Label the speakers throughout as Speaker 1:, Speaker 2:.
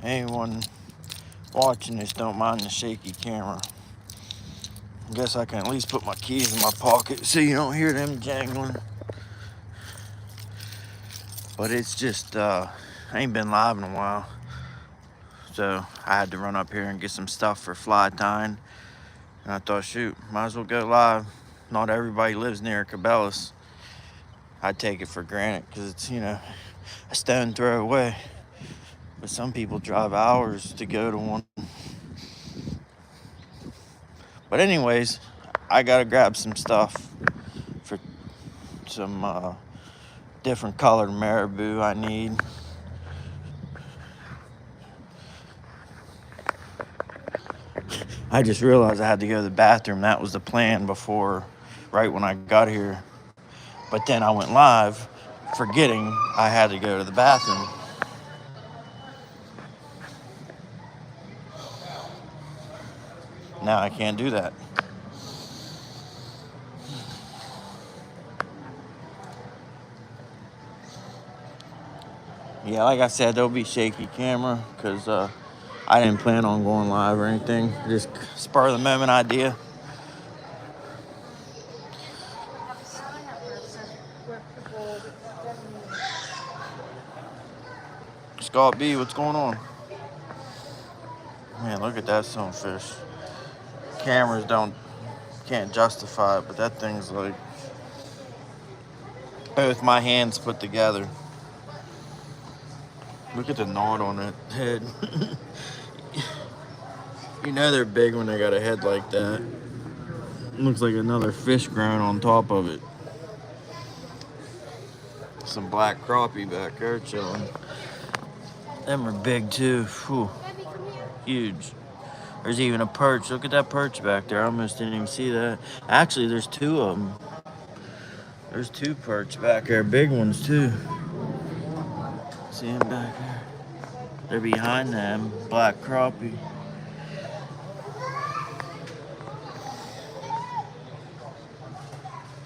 Speaker 1: anyone watching this don't mind the shaky camera. I guess I can at least put my keys in my pocket so you don't hear them jangling. But it's just, I ain't been live in a while. So I had to run up here and get some stuff for fly tying. And I thought, shoot, might as well go live. Not everybody lives near Cabela's. I take it for granted because it's, you know, a stone throw away. But some people drive hours to go to one. But anyways, I gotta grab some stuff for some different colored marabou I need. I just realized I had to go to the bathroom. That was the plan before, right when I got here. But then I went live, forgetting I had to go to the bathroom. Now I can't do that. Yeah, like I said, there'll be shaky camera because I didn't plan on going live or anything. Just spur of the moment idea. Scott B, what's going on? Man, look at that sunfish. Cameras can't justify it, but that thing's like both my hands put together. Look at the knot on that head. You know they're big when they got a head like that. Looks like another fish growing on top of it. Some black crappie back there chilling. Them are big too. Whew. Huge. There's even a perch. Look at that perch back there. I almost didn't even see that. Actually, there's two of them. There's two perch back there. Big ones too. See them back there? They're behind them. Black crappie.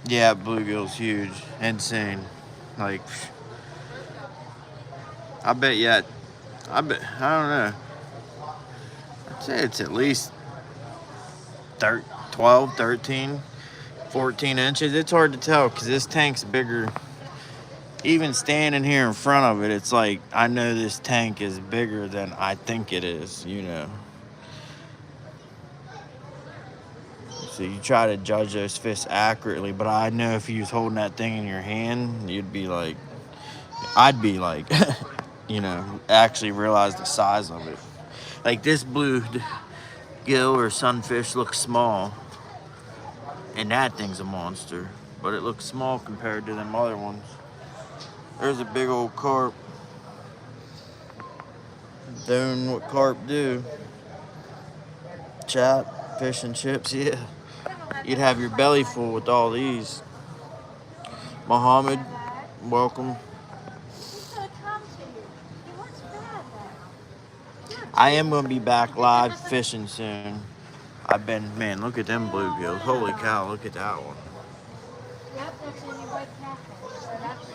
Speaker 1: Yeah, bluegill's huge. Insane. Like, I don't know. I'd say it's at least 12, 13, 14 inches. It's hard to tell because this tank's bigger. Even standing here in front of it, it's like, I know this tank is bigger than I think it is, you know. So you try to judge those fish accurately, but I know if you was holding that thing in your hand, I'd be like, you know, actually realize the size of it. Like this bluegill or sunfish looks small, and that thing's a monster, but it looks small compared to them other ones. There's a big old carp. Doing what carp do. Chop, fish and chips, yeah. You'd have your belly full with all these. Muhammad, welcome. I am going to be back live fishing soon. Man, look at them bluegills. Holy cow, look at that one.
Speaker 2: Yep, that's in your white packet. So that's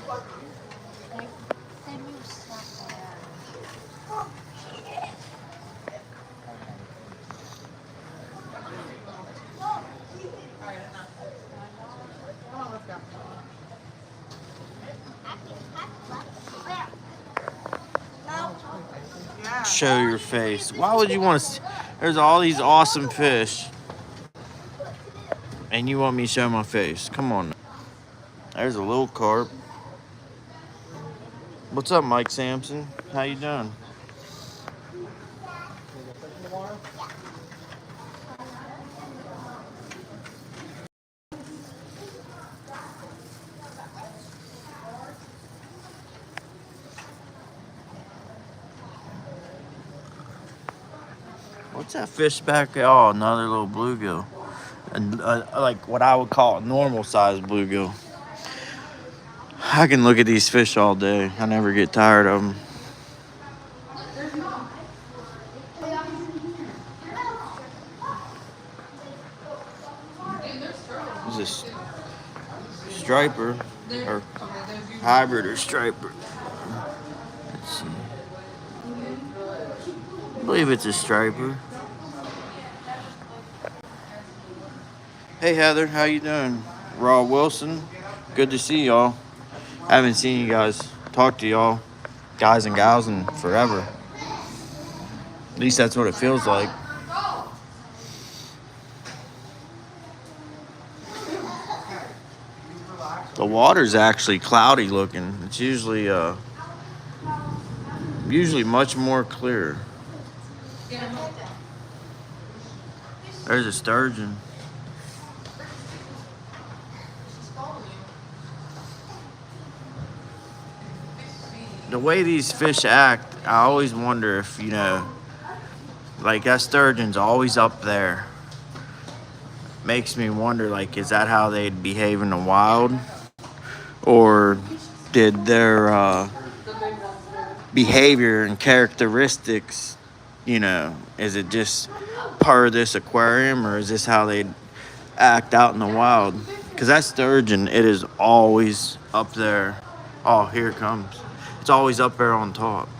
Speaker 2: then you stop
Speaker 1: there. Show your face. Why would you want to? There's all these awesome fish, and you want me to show my face? Come on. There's a little carp. What's up, Mike Sampson? How you doing? What's that fish back there? Oh, another little bluegill. And like what I would call a normal sized bluegill. I can look at these fish all day. I never get tired of them. Is this striper or hybrid or striper? Let's see. I believe it's a striper. Hey Heather, how you doing? Raw Wilson, good to see y'all. I haven't seen you guys, talk to y'all, guys and gals, in forever. At least that's what it feels like. The water's actually cloudy looking. It's usually much more clear. There's a sturgeon. The way these fish act, I always wonder if, like that sturgeon's always up there. Makes me wonder, like, is that how they'd behave in the wild? Or did their behavior and characteristics, is it just part of this aquarium, or is this how they'd act out in the wild? Because that sturgeon, it is always up there. Oh, here it comes. It's always up there on top.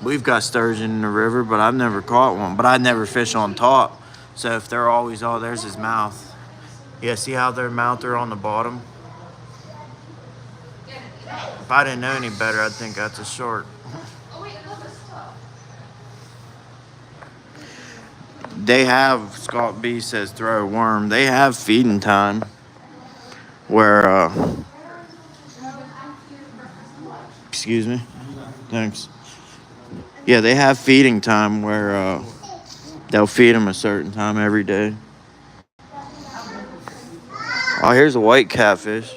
Speaker 1: We've got sturgeon in the river, but I've never caught one. But I never fish on top. So if they're always, oh, there's his mouth. Yeah, see how their mouth are on the bottom? If I didn't know any better, I'd think that's a shark. They have, Scott B says throw a worm. They have feeding time where, excuse me, thanks. Yeah, they have feeding time where they'll feed them a certain time every day. Oh, here's a white catfish.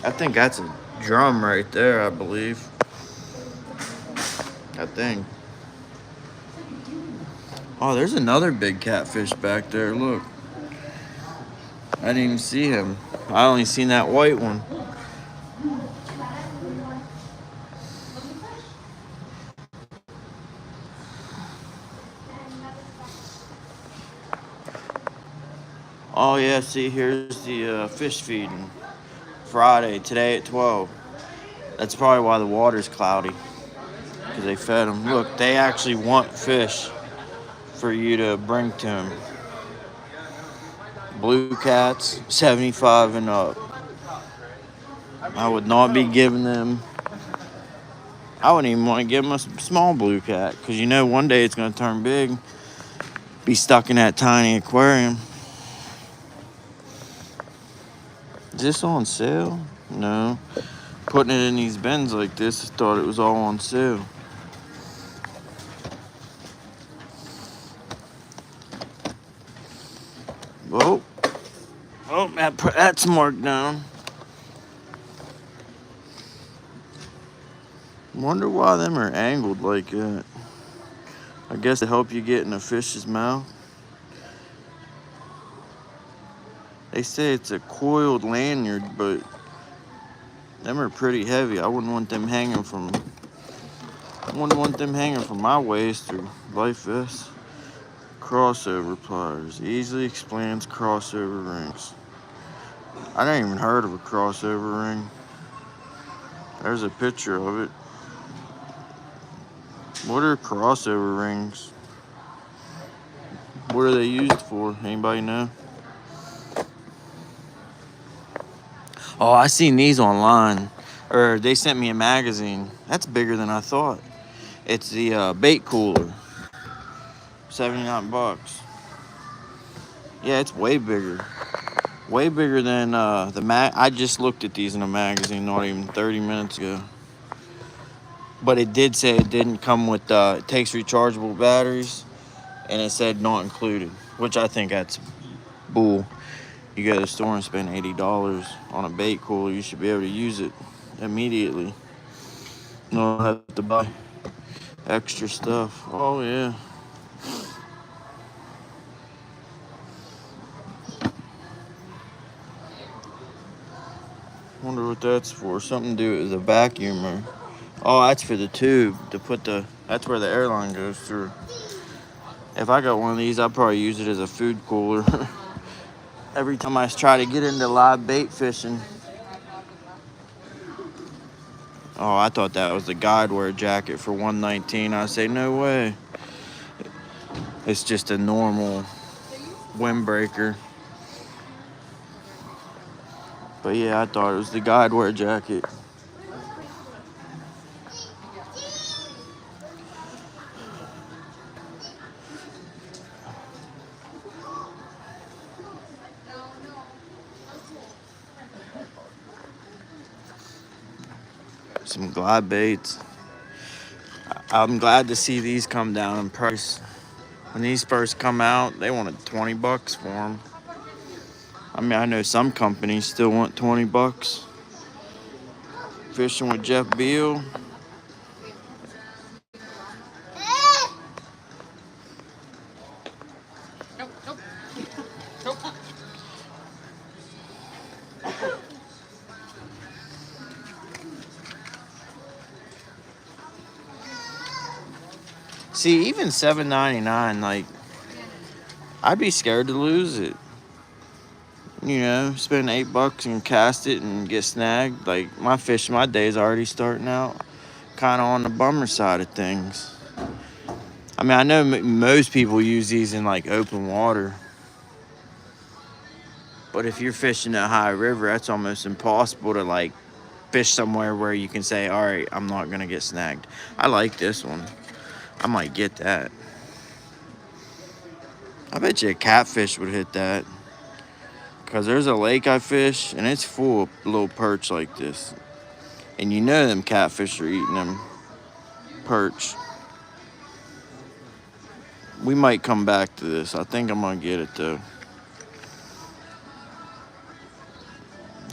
Speaker 1: I think that's a drum right there, I believe. I think. Oh, there's another big catfish back there. Look. I didn't even see him. I only seen that white one. Oh, yeah, see, here's the fish feeding. Friday, today at 12. That's probably why the water's cloudy. Because they fed them. Look, they actually want fish for you to bring to them. Blue cats, 75 and up. I would not be giving them. I wouldn't even want to give them a small blue cat. Because one day it's going to turn big. Be stuck in that tiny aquarium. Is this on sale? No. Putting it in these bins like this, I thought it was all on sale. Oh, that's marked down. Wonder why them are angled like that. I guess to help you get in a fish's mouth. They say it's a coiled lanyard, but them are pretty heavy. I wouldn't want them hanging from my waist or life vest. Crossover pliers. Easily explains crossover rings. I never even heard of a crossover ring. There's a picture of it. What are crossover rings? What are they used for? Anybody know? Oh, I seen these online. Or they sent me a magazine. That's bigger than I thought. It's the bait cooler. $79. Yeah, it's way bigger. Way bigger than the I just looked at these in a magazine not even 30 minutes ago. But it did say it didn't come with, it takes rechargeable batteries. And it said not included. Which I think that's bull. You go to the store and spend $80 on a bait cooler, you should be able to use it immediately. You don't have to buy extra stuff. Oh, yeah. Wonder what that's for. Something to do with the vacuumer. Oh, that's for the tube to put the. That's where the airline goes through. If I got one of these, I'd probably use it as a food cooler. Every time I try to get into live bait fishing. Oh, I thought that was the guide wear jacket for $119. I say no way. It's just a normal windbreaker. But yeah, I thought it was the guide wear jacket. Some glide baits. I'm glad to see these come down in price. When these first come out, they wanted $20 for them. I mean, I know some companies still want $20. Fishing with Jeff Beal. See, even $7.99, like, I'd be scared to lose it. You know, spend $8 and cast it and get snagged. Like, my day's already starting out kind of on the bummer side of things. I mean, I know most people use these in like open water, but if you're fishing a high river, that's almost impossible to like fish somewhere where you can say, all right, I'm not gonna get snagged. I like this one. I might get that. I bet you a catfish would hit that. Because there's a lake I fish, and it's full of little perch like this. And you know them catfish are eating them perch. We might come back to this. I think I'm going to get it, though.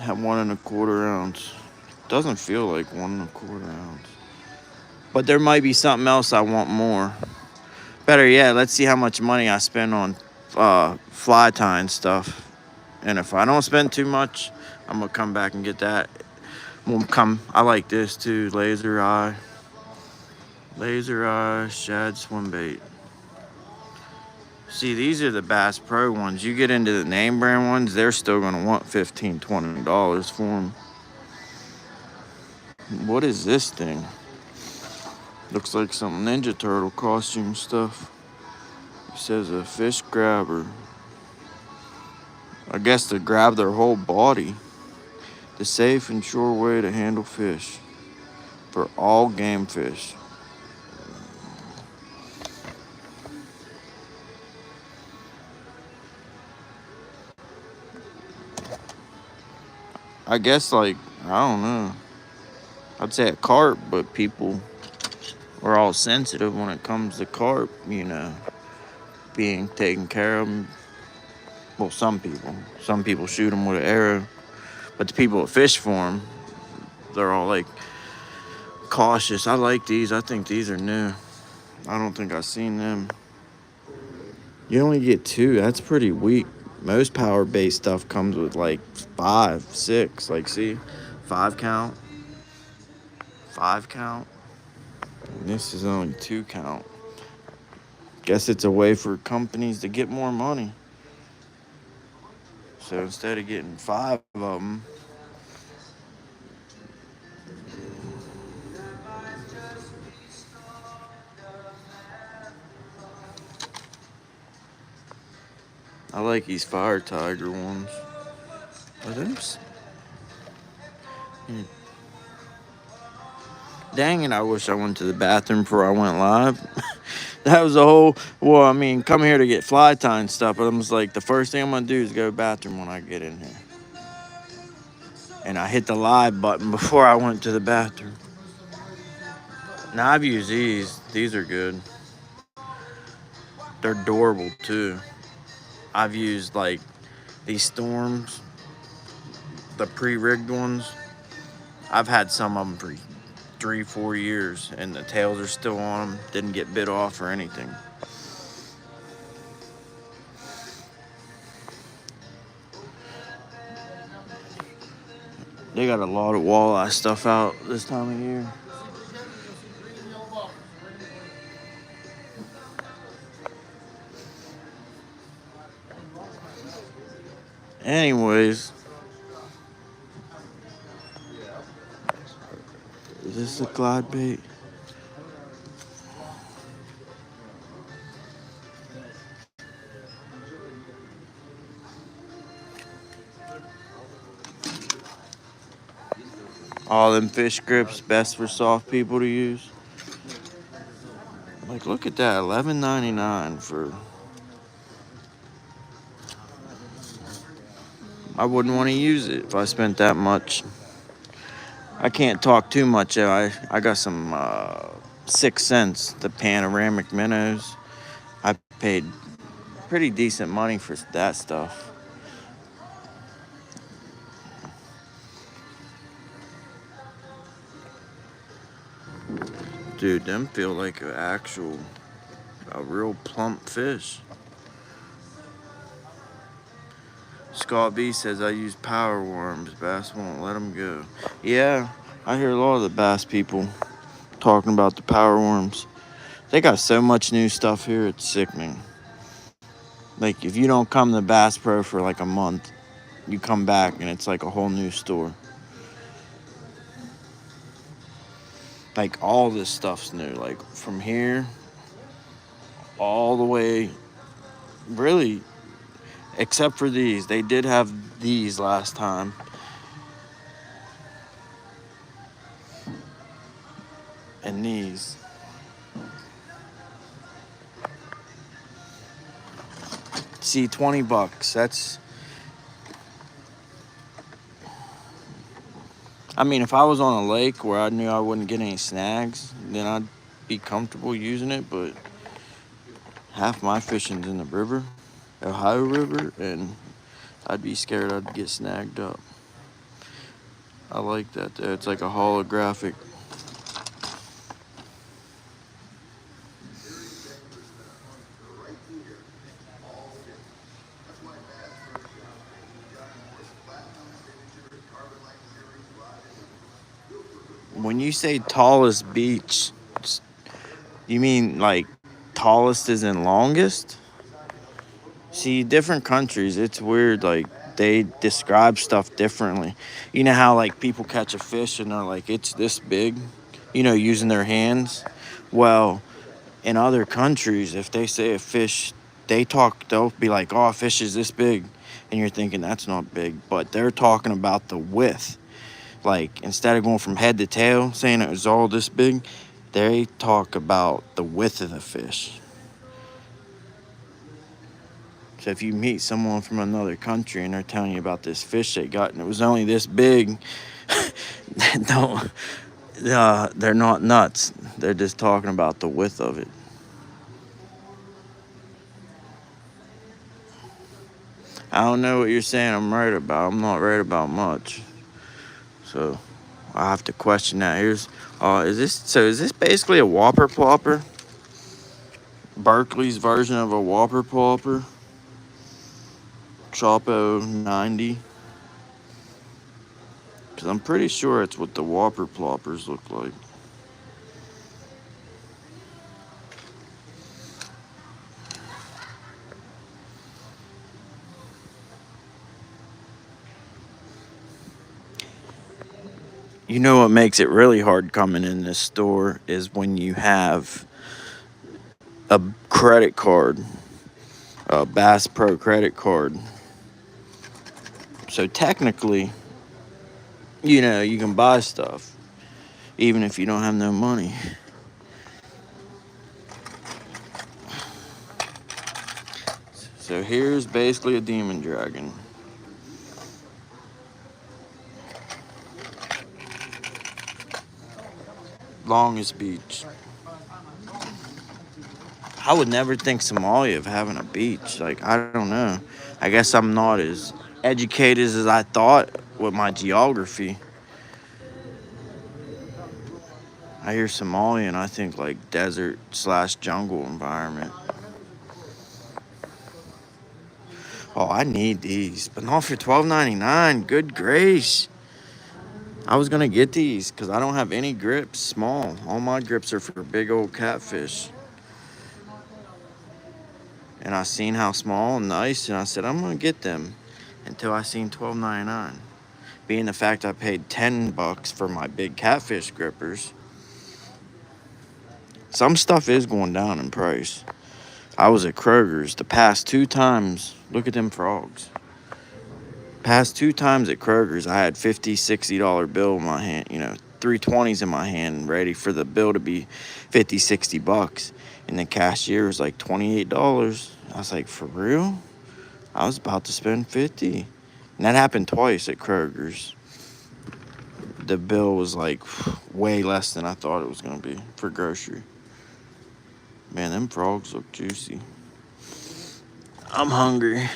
Speaker 1: Have 1¼ ounce. Doesn't feel like 1¼ ounce. But there might be something else I want more. Better yet, let's see how much money I spend on fly tying stuff. And if I don't spend too much, I'm going to come back and get that. I like this too. Laser eye shad swim bait. See, these are the Bass Pro ones. You get into the name brand ones, they're still going to want $15, $20 for them. What is this thing? Looks like some Ninja Turtle costume stuff. It says a fish grabber. I guess to grab their whole body. The safe and sure way to handle fish for all game fish. I guess, like, I don't know. I'd say a carp, but people are all sensitive when it comes to carp, you know, being taken care of. Well, some people. Some people shoot them with an arrow. But the people that fish for them, they're all, like, cautious. I like these. I think these are new. I don't think I've seen them. You only get 2. That's pretty weak. Most power-based stuff comes with like 5, 6. Like, see, 5 count. 5 count. And this is only 2 count. Guess it's a way for companies to get more money. So instead of getting 5 of them, I like these Fire Tiger ones. Are those? Dang it, I wish I went to the bathroom before I went live. That was a whole, well, I mean, come here to get fly tying stuff, but I was like, the first thing I'm going to do is go to the bathroom when I get in here. And I hit the live button before I went to the bathroom. Now, I've used these. These are good. They're durable, too. I've used, like, these Storms, the pre-rigged ones. I've had some of them for 3-4 years, and the tails are still on them. Didn't get bit off or anything. They got a lot of walleye stuff out this time of year. Anyways, is this a glide bait? All them fish grips, best for soft people to use. Like, look at that, $11.99 for. I wouldn't want to use it if I spent that much. I can't talk too much. I got some 6 cents, the panoramic minnows. I paid pretty decent money for that stuff. Dude, them feel like a real plump fish. Scott B says I use power worms. Bass won't let them go. Yeah, I hear a lot of the bass people talking about the power worms. They got so much new stuff here, it's sickening. Like, if you don't come to Bass Pro for like a month, you come back and it's like a whole new store. Like, all this stuff's new. Like, from here all the way, really, except for these. They did have these last time. And these. See, $20. That's. I mean, if I was on a lake where I knew I wouldn't get any snags, then I'd be comfortable using it. But half my fishing's in the river, Ohio River, and I'd be scared I'd get snagged up. I like that though. It's like a holographic. When you say tallest beach, you mean like tallest is in longest? See, different countries, it's weird. Like, they describe stuff differently. You know how, like, people catch a fish and they're like, it's this big, using their hands? Well, in other countries, if they say a fish, they'll be like, oh, a fish is this big. And you're thinking that's not big. But they're talking about the width. Like, instead of going from head to tail, saying it was all this big, they talk about the width of the fish. So if you meet someone from another country and they're telling you about this fish they got and it was only this big, they're not nuts. They're just talking about the width of it. I don't know what you're saying I'm right about. I'm not right about much. So I have to question that. Is this basically a Whopper Plopper? Berkeley's version of a Whopper Plopper? Chopo 90? Because I'm pretty sure it's what the Whopper Ploppers look like. You know what makes it really hard coming in this store is when you have a credit card, a Bass Pro credit card. So technically, you can buy stuff even if you don't have no money. So here's basically a demon dragon. Longest beach. I would never think Somalia of having a beach. Like, I don't know. I guess I'm not as educated as I thought with my geography. I hear Somalia and I think like desert/jungle environment. Oh, I need these, but not for $12.99. Good grace. I was gonna get these because I don't have any grips small. All my grips are for big old catfish. And I seen how small and nice, and I said I'm gonna get them. Until I seen $12.99. Being the fact I paid $10 for my big catfish grippers. Some stuff is going down in price. I was at Kroger's the past 2 times. Look at them frogs. Past 2 times at Kroger's, I had $50, $60 bill in my hand, 320s in my hand, ready for the bill to be $50, $60. And the cashier was like $28. I was like, for real? I was about to spend 50. And that happened twice at Kroger's. The bill was like way less than I thought it was going to be for grocery. Man, them frogs look juicy. I'm hungry.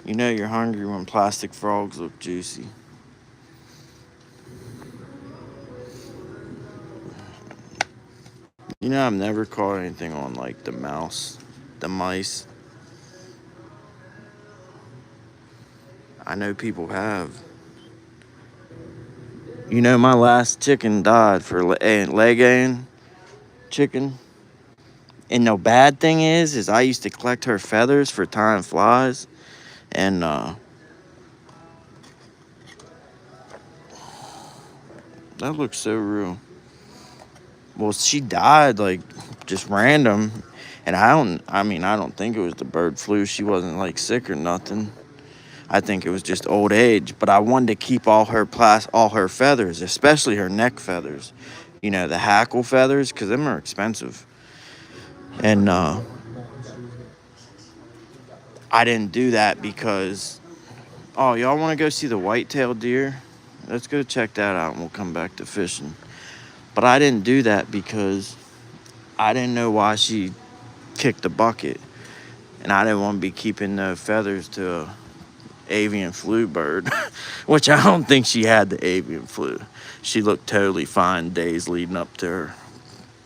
Speaker 1: You know you're hungry when plastic frogs look juicy. You know, I've never caught anything on like the mice. I know people have. You know, my last chicken died for leg chicken. And the bad thing is I used to collect her feathers for tying flies. And, that looks so real. Well, she died, like, just random. And I don't think it was the bird flu. She wasn't, like, sick or nothing. I think it was just old age. But I wanted to keep all her feathers, especially her neck feathers. You know, the hackle feathers, because them are expensive. And, I didn't do that because, oh, y'all want to go see the white-tailed deer? Let's go check that out and we'll come back to fishing. But I didn't do that because I didn't know why she kicked the bucket. And I didn't want to be keeping the feathers to a avian flu bird, which I don't think she had the avian flu. She looked totally fine days leading up to her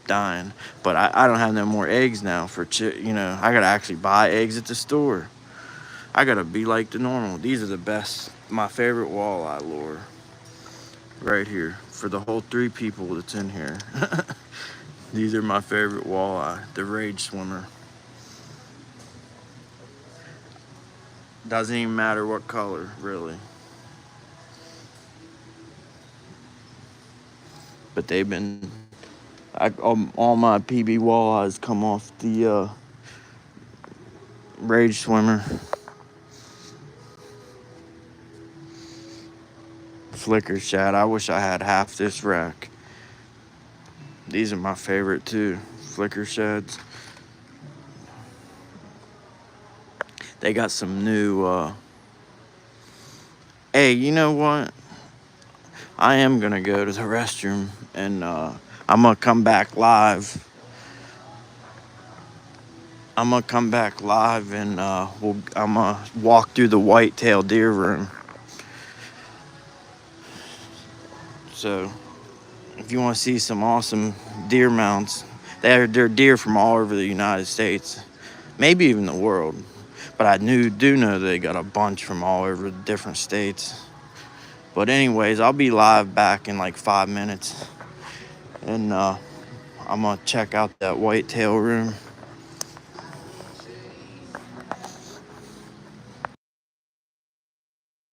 Speaker 1: dying. But I don't have no more eggs now I got to actually buy eggs at the store. I got to be like the normal. These are the best, my favorite walleye lure. Right here for the whole 3 people that's in here. These are my favorite walleye, the Rage Swimmer. Doesn't even matter what color, really. But they've been, all my PB walleyes come off the Rage Swimmer. Flicker shad. I wish I had half this rack. These are my favorite too. Flicker shads. They got some new hey, you know what? I am gonna go to the restroom and I'm gonna come back live. I'm and I'm gonna walk through the white-tailed deer room. So, if you want to see some awesome deer mounts, they're deer from all over the United States, maybe even the world. But I do know they got a bunch from all over the different states. But anyways, I'll be live back in like 5 minutes. And I'm going to check out that whitetail room.